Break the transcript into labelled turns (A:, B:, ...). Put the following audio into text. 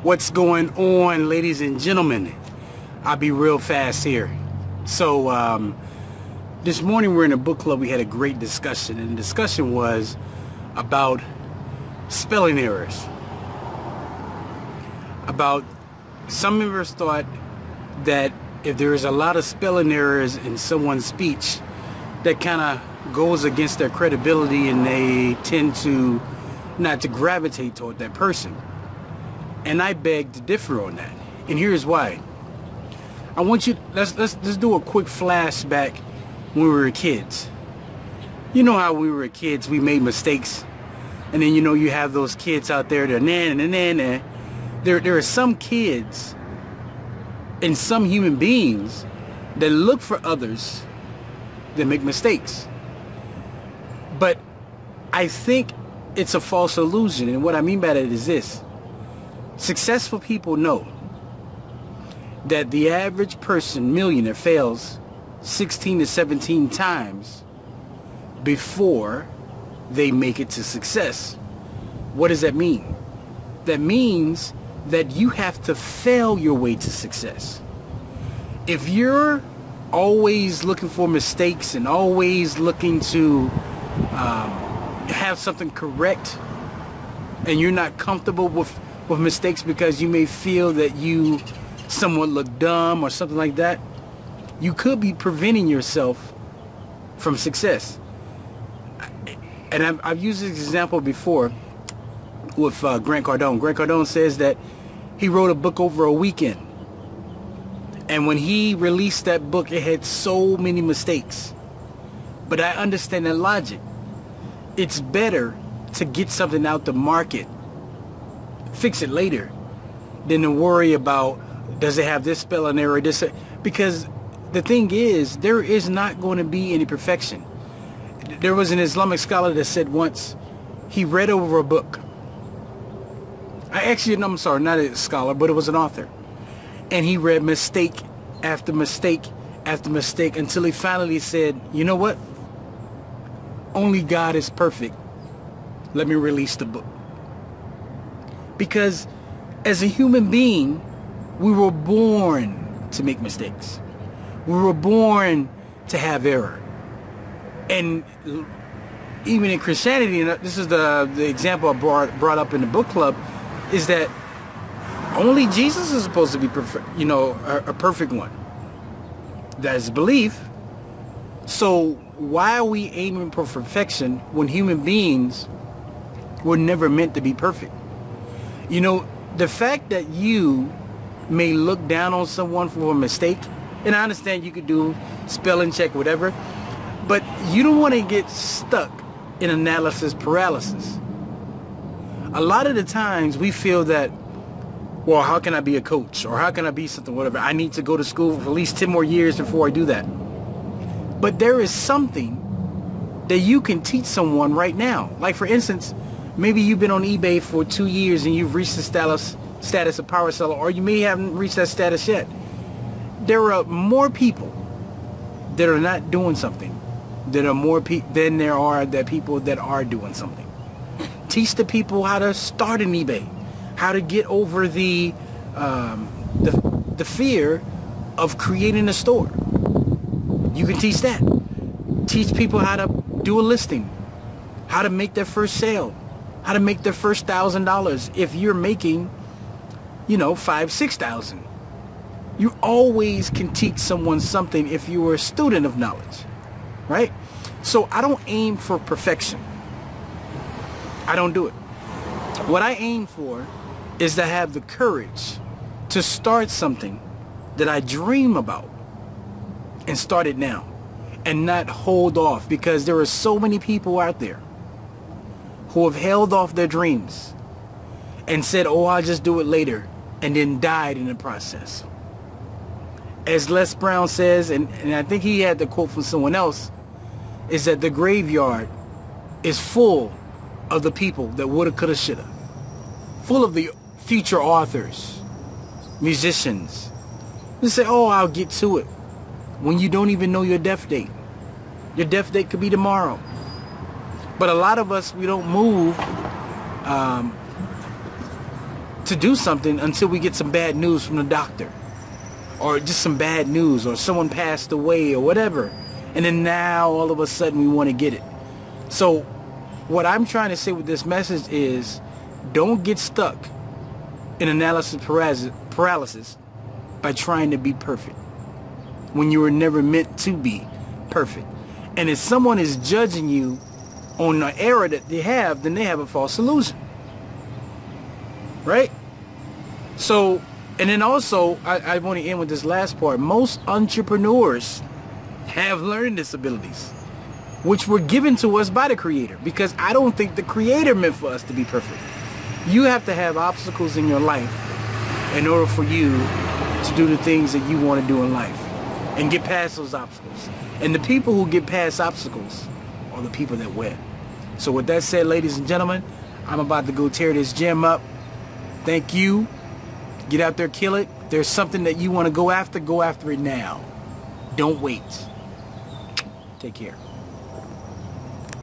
A: What's going on, ladies and gentlemen? I'll be real fast here. So this morning we're in a book club. We had a great discussion, and the discussion was about spelling errors. About some members thought that if there is a lot of spelling errors in someone's speech, that kind of goes against their credibility, and they tend to not to gravitate toward that person. And I beg to differ on that. And here's why. I want you, let's do a quick flashback when we were kids. You know how we were kids, we made mistakes. And then, you know, you have those kids out there, they're nah. There are some kids and some human beings that look for others that make mistakes. But I think it's a false illusion. And what I mean by that is this. Successful people know that the average person, millionaire, fails 16 to 17 times before they make it to success. What does that mean? That means that you have to fail your way to success. If you're always looking for mistakes and always looking to have something correct, and you're not comfortable with mistakes because you may feel that you somewhat look dumb or something like that, you could be preventing yourself from success. And I've used this example before with Grant Cardone. Grant Cardone says that he wrote a book over a weekend. And when he released that book, it had so many mistakes. But I understand that logic. It's better to get something out the market, fix it later, than to worry about, does it have this spelling error, because the thing is, there is not going to be any perfection. There was an Islamic scholar that said once, he read over a book. I'm sorry, not a scholar, but it was an author. And he read mistake after mistake after mistake until he finally said, you know what? Only God is perfect. Let me release the book. Because as a human being, we were born to make mistakes. We were born to have error. And even in Christianity, and this is the example I brought up in the book club, is that only Jesus is supposed to be perfect, a perfect one. That is belief. So why are we aiming for perfection when human beings were never meant to be perfect? You know, the fact that you may look down on someone for a mistake, and I understand you could do spelling check, whatever, but you don't want to get stuck in analysis paralysis. A lot of the times we feel that, well, how can I be a coach? Or how can I be something, whatever? I need to go to school for at least 10 more years before I do that. But there is something that you can teach someone right now. Like, for instance, maybe you've been on eBay for 2 years and you've reached the status of power seller, or you may haven't reached that status yet. There are more people that are not doing something than there are people that are doing something. Teach the people how to start an eBay, how to get over the fear of creating a store. You can teach that. Teach people how to do a listing, how to make their first sale, how to make their first $1,000 if you're making, $5,000-$6,000. You always can teach someone something if you were a student of knowledge, right? So I don't aim for perfection. I don't do it. What I aim for is to have the courage to start something that I dream about and start it now and not hold off, because there are so many people out there who have held off their dreams and said, oh, I'll just do it later, and then died in the process. As Les Brown says, and I think he had the quote from someone else, is that the graveyard is full of the people that woulda, coulda, shoulda. Full of the future authors, musicians. They say, oh, I'll get to it, when you don't even know your death date. Your death date could be tomorrow. But a lot of us, we don't move to do something until we get some bad news from the doctor, or just some bad news, or someone passed away, or whatever. And then now all of a sudden we want to get it. So what I'm trying to say with this message is, don't get stuck in analysis paralysis by trying to be perfect when you were never meant to be perfect. And if someone is judging you on the error that they have, then they have a false illusion. Right? So, and then also, I want to end with this last part. Most entrepreneurs have learning disabilities, which were given to us by the Creator, because I don't think the Creator meant for us to be perfect. You have to have obstacles in your life in order for you to do the things that you want to do in life and get past those obstacles. And the people who get past obstacles are the people that win. So with that said, ladies and gentlemen, I'm about to go tear this gym up. Thank you. Get out there, kill it. If there's something that you want to go after it now. Don't wait. Take care.